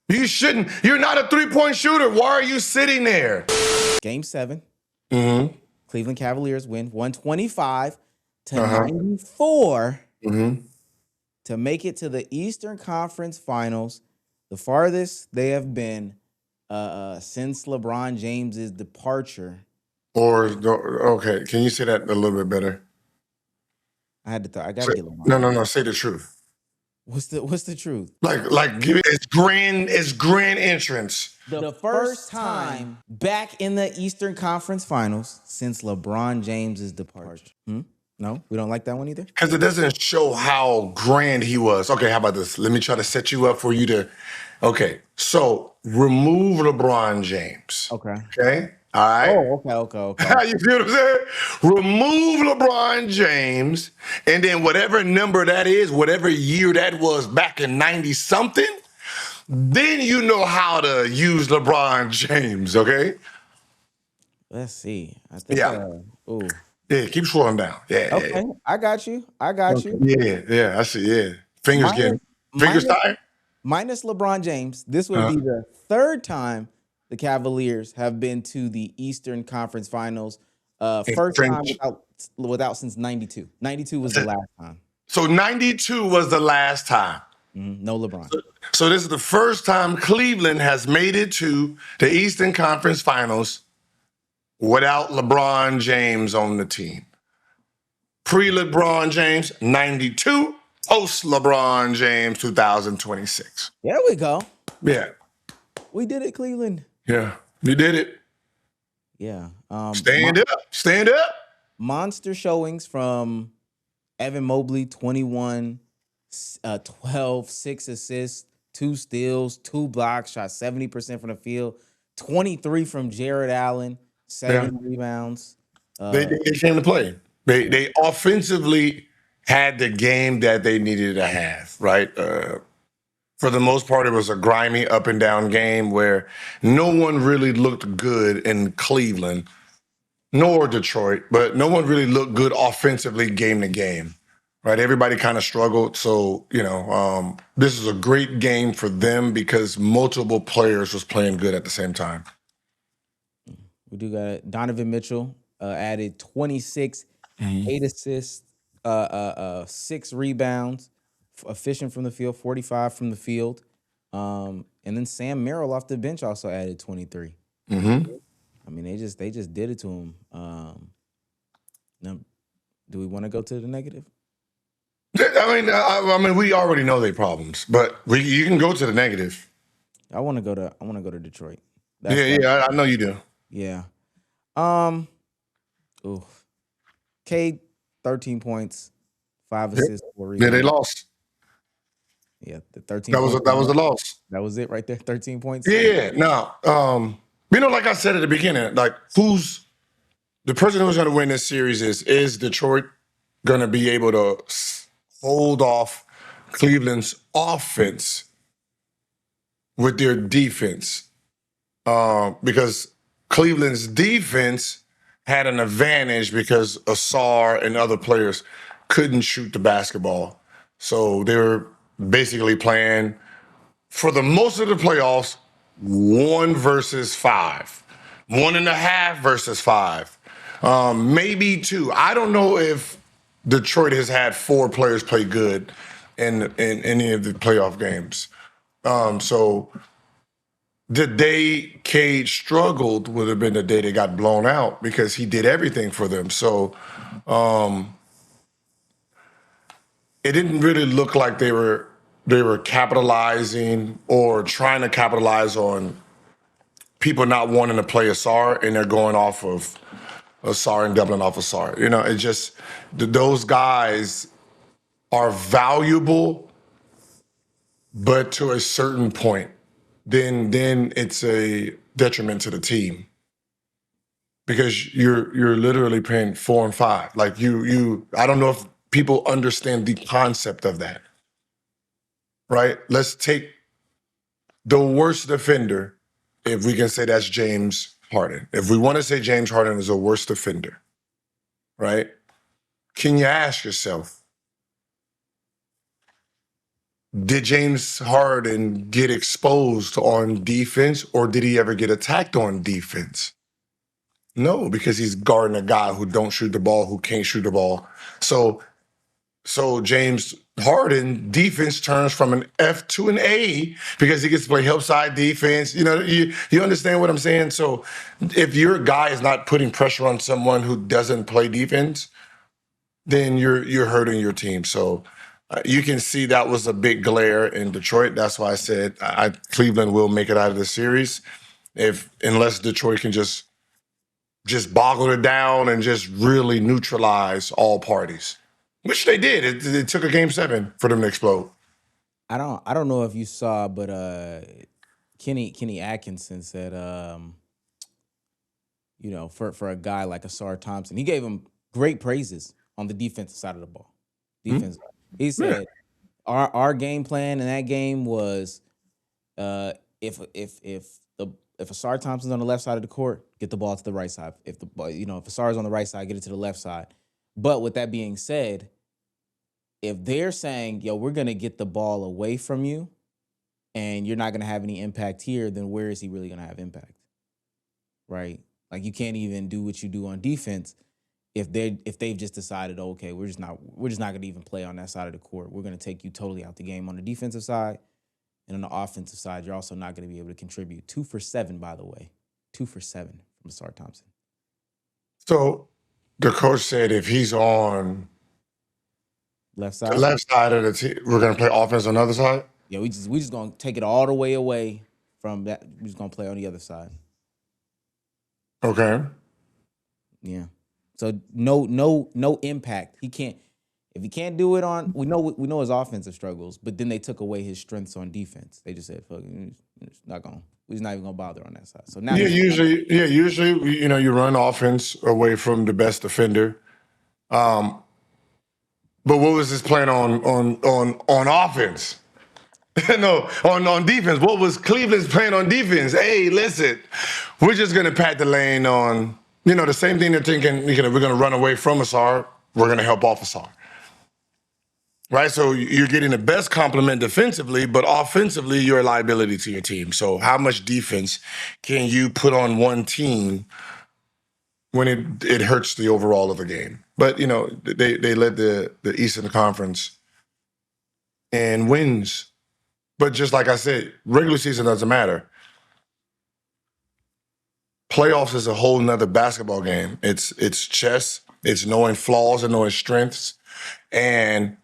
You shouldn't. You're not a three-point shooter. Why are you sitting there? Game 7. Mm-hmm. Cleveland Cavaliers win 125 to Uh-huh. 94 Mm-hmm. to make it to the Eastern Conference Finals, the farthest they have been since LeBron James's departure. Okay, can you say that a little bit better? I got to get No, LeBron. no, no. Say the truth. What's the truth? Like, give it its grand entrance. The first time back in the Eastern Conference Finals since LeBron James's departure. No, we don't like that one either. Because it doesn't show how grand he was. Okay, how about this? Let me try to set you up for you to. Okay, so remove LeBron James. Okay. Okay, all right. Oh, okay. You see what I'm saying? Remove LeBron James, and then whatever number that is, whatever year that was back in 90 something, then you know how to use LeBron James, okay? Let's see. I think. Yeah. Ooh. Yeah, keep scrolling down. Yeah, Okay, I got you. yeah, I see. Yeah. Fingers Minus, minus tired? minus LeBron James, this would Uh, be the third time the Cavaliers have been to the Eastern Conference Finals. in First time French. without since 92. 92 was the last time. So 92 was the last time. No LeBron. So this is the first time Cleveland has made it to the Eastern Conference Finals without LeBron James on the team. Pre-LeBron James, 92. Post-LeBron James, 2026. There we go. Yeah. We did it, Cleveland. Yeah. You did it. Yeah. Stand up. Stand up. Monster showings from Evan Mobley, 21, 12, 6 assists, 2 steals, 2 blocks, shot 70% from the field, 23 from Jared Allen, 7 rebounds. They came to play. They offensively had the game that they needed to have, right? For the most part, it was a grimy up and down game where no one really looked good in Cleveland, nor Detroit, but no one really looked good offensively game to game, right? Everybody kind of struggled. So, this is a great game for them because multiple players was playing good at the same time. We do got Donovan Mitchell added 26, 8 assists, 6 rebounds, efficient from the field, 45 from the field. And then Sam Merrill off the bench also added 23. I mean, they just did it to him. Now, do we want to go to the negative? I mean, we already know their problems, but you can go to the negative. I want to go to Detroit. I know you do. Yeah. Ooh. Cade, 13 points, 5 assists, 4 Yeah, rebounds. they lost. Yeah, the 13. That was a loss. That was it right there. 13 points. Yeah. Now, like I said at the beginning, like who's the person who's going to win this series is Detroit going to be able to hold off Cleveland's offense with their defense? Because Cleveland's defense had an advantage because Asar and other players couldn't shoot the basketball. So they were basically playing for the most of the playoffs 1 versus 5, 1.5 versus 5, maybe 2. I don't know if Detroit has had 4 players play good in any of the playoff games. So the day Cade struggled would have been the day they got blown out because he did everything for them. So it didn't really look like they were capitalizing or trying to capitalize on people not wanting to play Asar, and they're going off of Asar and doubling off Asar. It just those guys are valuable, but to a certain point, then it's a detriment to the team because you're literally playing 4 and 5. Like you I don't know if people understand the concept of that. Right? Let's take the worst defender, if we can say that's James Harden. If we want to say James Harden is the worst defender, right? Can you ask yourself, did James Harden get exposed on defense, or did he ever get attacked on defense? No, because he's guarding a guy who don't shoot the ball, who can't shoot the ball. So James Harden defense turns from an F to an A because he gets to play help side defense. You understand what I'm saying? So if your guy is not putting pressure on someone who doesn't play defense, then you're hurting your team. So you can see that was a big glare in Detroit. That's why I said Cleveland will make it out of the series unless Detroit can just boggle it down and just really neutralize all parties, which they did. It took a game 7 for them to explode. I don't know if you saw, but Kenny Atkinson said, for a guy like Asar Thompson, he gave him great praises on the defensive side of the ball. Defense. He said our game plan in that game was if Asar Thompson's on the left side of the court, get the ball to the right side. If Asar's on the right side, get it to the left side. But with that being said, if they're saying, yo, we're gonna get the ball away from you and you're not gonna have any impact here, then where is he really gonna have impact? Right? Like you can't even do what you do on defense if they've just decided, okay, we're just not gonna even play on that side of the court. We're gonna take you totally out the game on the defensive side. And on the offensive side, you're also not going to be able to contribute. 2 for 7, by the way. 2 for 7 from Asar Thompson. So the coach said if he's on Left side? the left side of the team, we're going to play offense on the other side? Yeah, we just going to take it all the way away from that. We're just going to play on the other side. Okay. Yeah. So no impact. He can't. If he can't do it on, we know his offensive struggles, but then they took away his strengths on defense. They just said, "Fuck, we're just not even gonna bother on that side." So now, usually, you run offense away from the best defender. But what was his plan on offense? No, on defense. What was Cleveland's plan on defense? Hey, listen, we're just gonna pat the lane on. The same thing they're thinking. We're gonna run away from Asar. We're gonna help off Asar. Right, so you're getting the best compliment defensively, but offensively, you're a liability to your team. So how much defense can you put on one team when it hurts the overall of the game? But, they led the Eastern Conference in wins. But just like I said, regular season doesn't matter. Playoffs is a whole nother basketball game. It's chess. It's knowing flaws and knowing strengths. And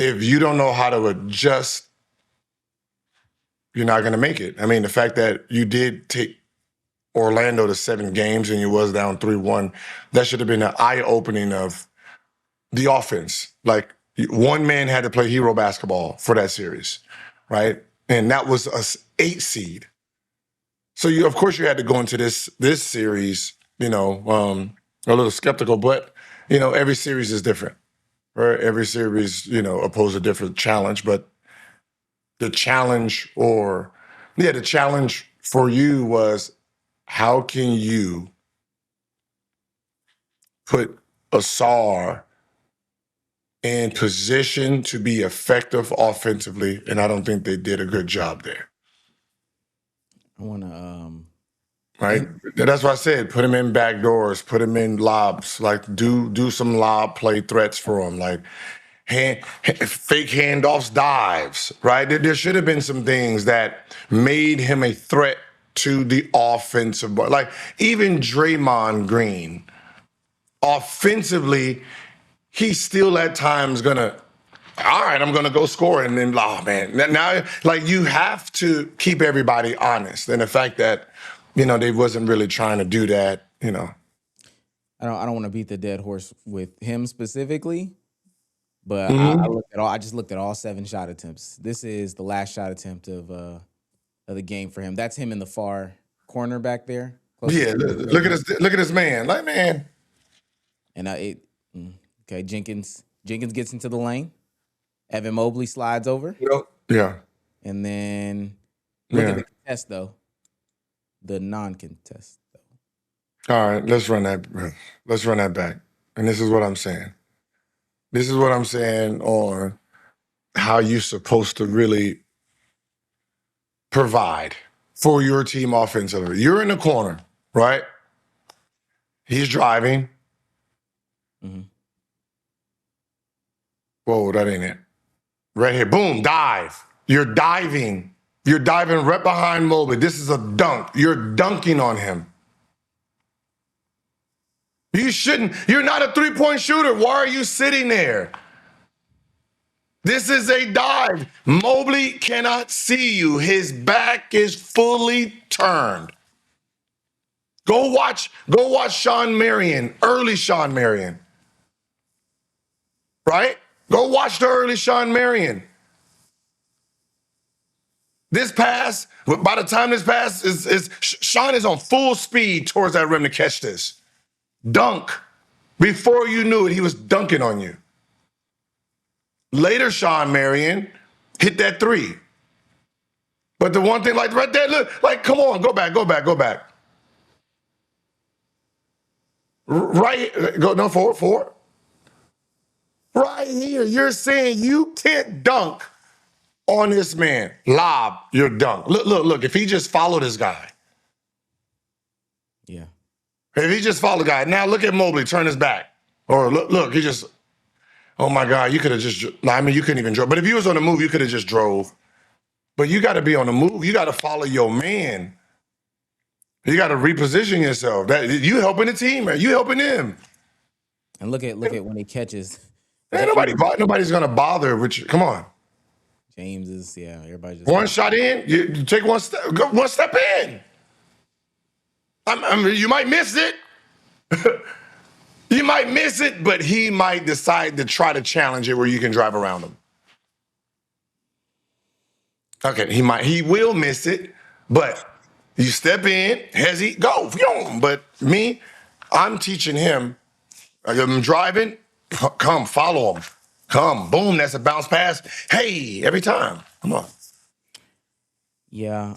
if you don't know how to adjust, you're not going to make it. I mean, the fact that you did take Orlando to 7 games and you was down 3-1, that should have been an eye-opening of the offense. Like, one man had to play hero basketball for that series, right? And that was a 8 seed. So of course you had to go into this series, a little skeptical, but every series is different. Right? Every series, oppose a different challenge, but the challenge for you was, how can you put Asar in position to be effective offensively? And I don't think they did a good job there. I want to right? That's what I said. Put him in back doors, put him in lobs, like do some lob play threats for him, like fake handoffs, dives, right? There should have been some things that made him a threat to the offensive ball. Like even Draymond Green, offensively, he's still at times gonna, all right, I'm gonna go score, and then, oh man, now like you have to keep everybody honest, and the fact that they wasn't really trying to do that, I don't want to beat the dead horse with him specifically, but I just looked at all 7 shot attempts. This is the last shot attempt of the game for him. That's him in the far corner back there. Yeah, look at this man, like man. And okay, Jenkins gets into the lane. Evan Mobley slides over. Yeah. And then look at the contest though. The non-contest though. All right, let's run that back. And this is what I'm saying. On how you're supposed to really provide for your team offensively. You're in the corner, right? He's driving. Mm-hmm. Whoa, that ain't it. Right here, boom, dive. You're diving. You're diving right behind Mobley. This is a dunk. You're dunking on him. You shouldn't. You're not a three-point shooter. Why are you sitting there? This is a dive. Mobley cannot see you. His back is fully turned. Go watch Sean Marion, early Sean Marion. Right? Go watch the early Sean Marion. This pass, by the time this pass is Sean is on full speed towards that rim to catch this. Dunk. Before you knew it, he was dunking on you. Later, Sean Marion hit that three. But the one thing, like right there, look, like, come on, go back. Right, go, no, forward. Right here, you're saying you can't dunk on this man. Lob your dunk. Look, if he just followed this guy. Yeah. If he just followed the guy. Now look at Mobley, turn his back. Or look, he just, oh my God, you could have just, I mean, you couldn't even drove. But if you was on the move, you could have just drove. But you got to be on the move. You got to follow your man. You got to reposition yourself. That you helping the team, man. You helping him. And look at when he catches. Man, nobody's gonna bother with you. Come on. James is, yeah, everybody just One shot in, you take one step, go one step in. I mean, you might miss it. You might miss it, but he might decide to try to challenge it where you can drive around him. Okay, he will miss it, but you step in, hesitate, go, but me, I'm teaching him. I'm driving, come, follow him. Come, boom, that's a bounce pass. Hey, every time. Come on. Yeah.